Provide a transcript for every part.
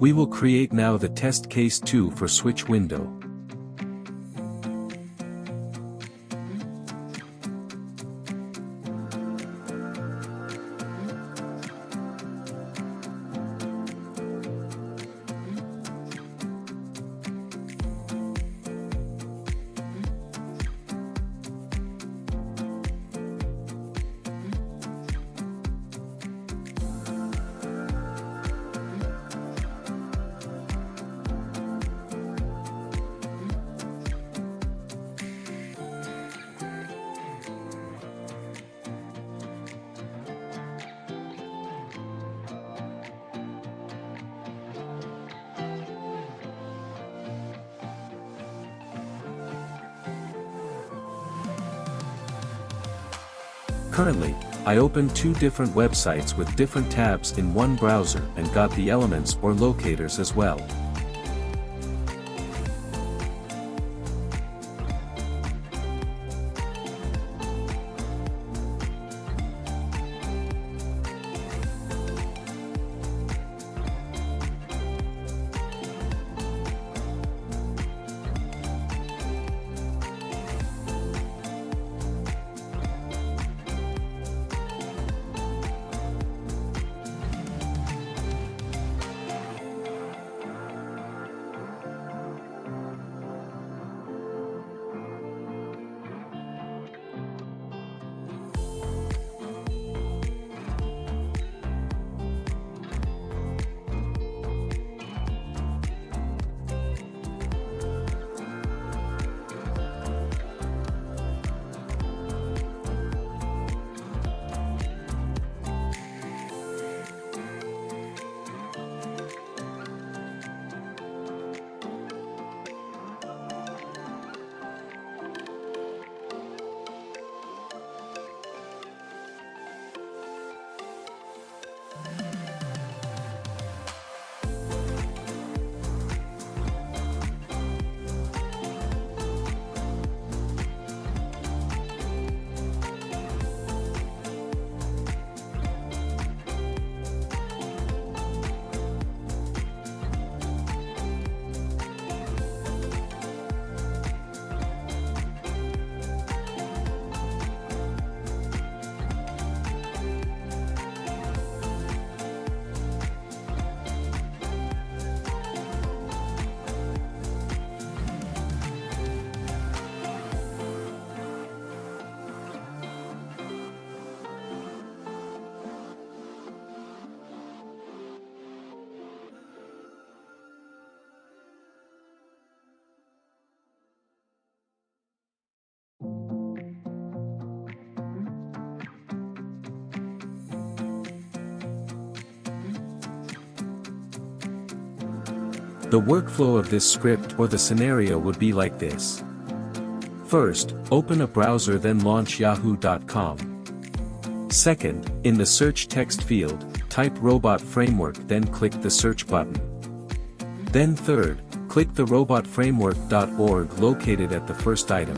We will create now the test case 2 for switch window. Currently, I opened two different websites with different tabs in one browser and got the elements or locators as well. The workflow of this script or the scenario would be like this. First, open a browser, then launch yahoo.com. Second, in the search text field, type robot framework, then click the search button. Then third, click the robotframework.org located at the first item.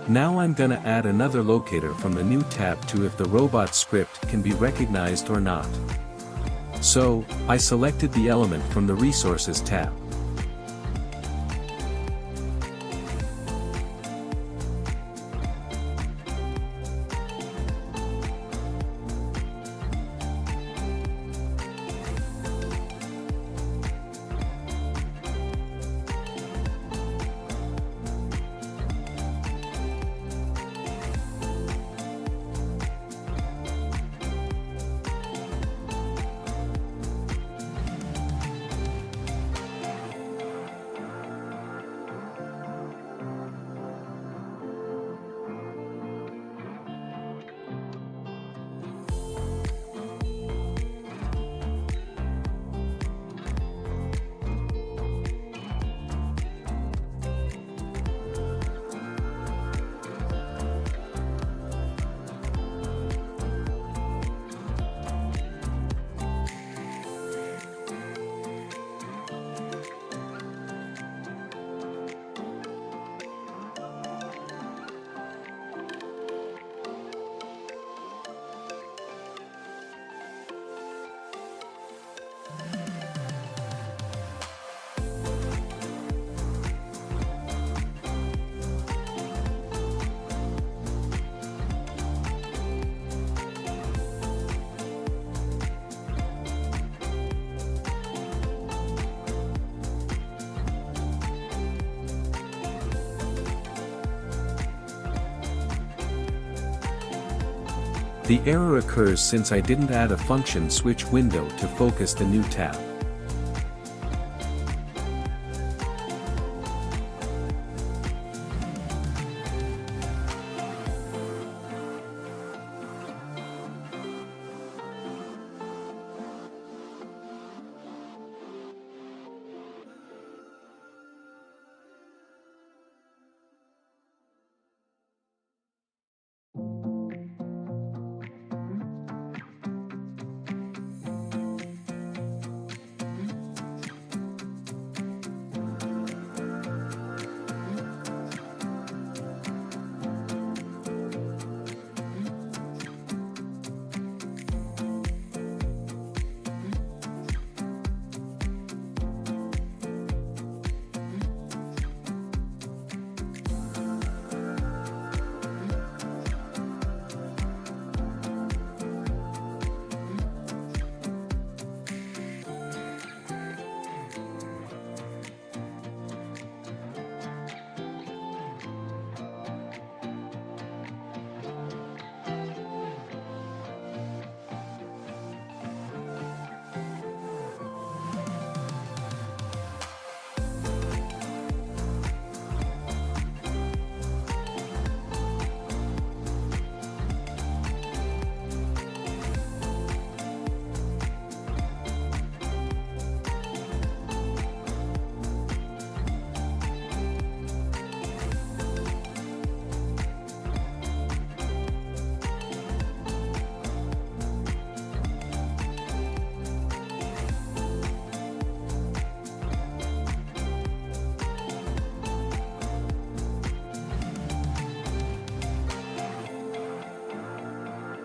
Now I'm gonna add another locator from the new tab to if the robot script can be recognized or not. So, I selected the element from the Resources tab. The error occurs since I didn't add a function switch window to focus the new tab.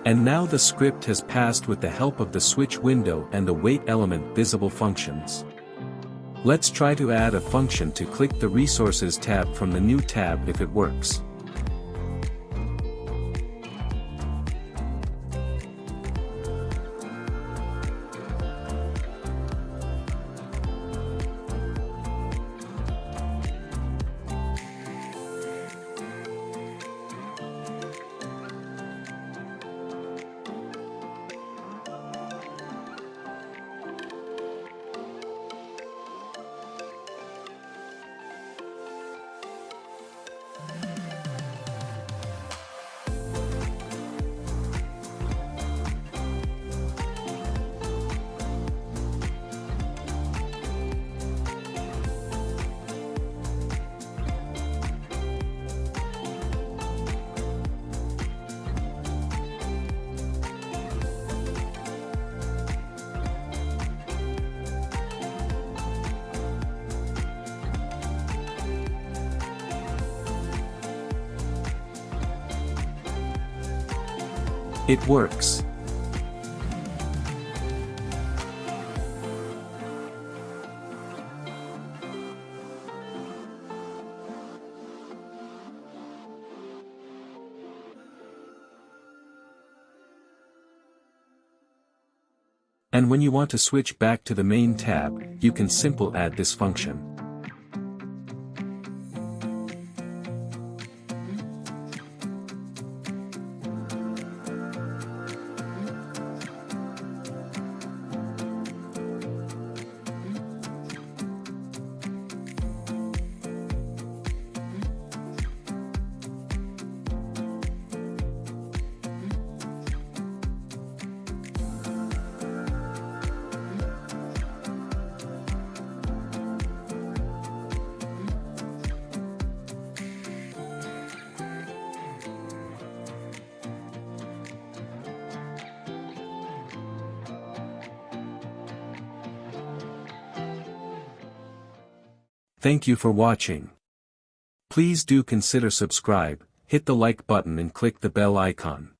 And now the script has passed with the help of the switch window and the wait element visible functions. Let's try to add a function to click the Resources tab from the new tab if it works. It works. And when you want to switch back to the main tab, you can simply add this function. Thank you for watching. Please do consider subscribe, hit the like button and click the bell icon.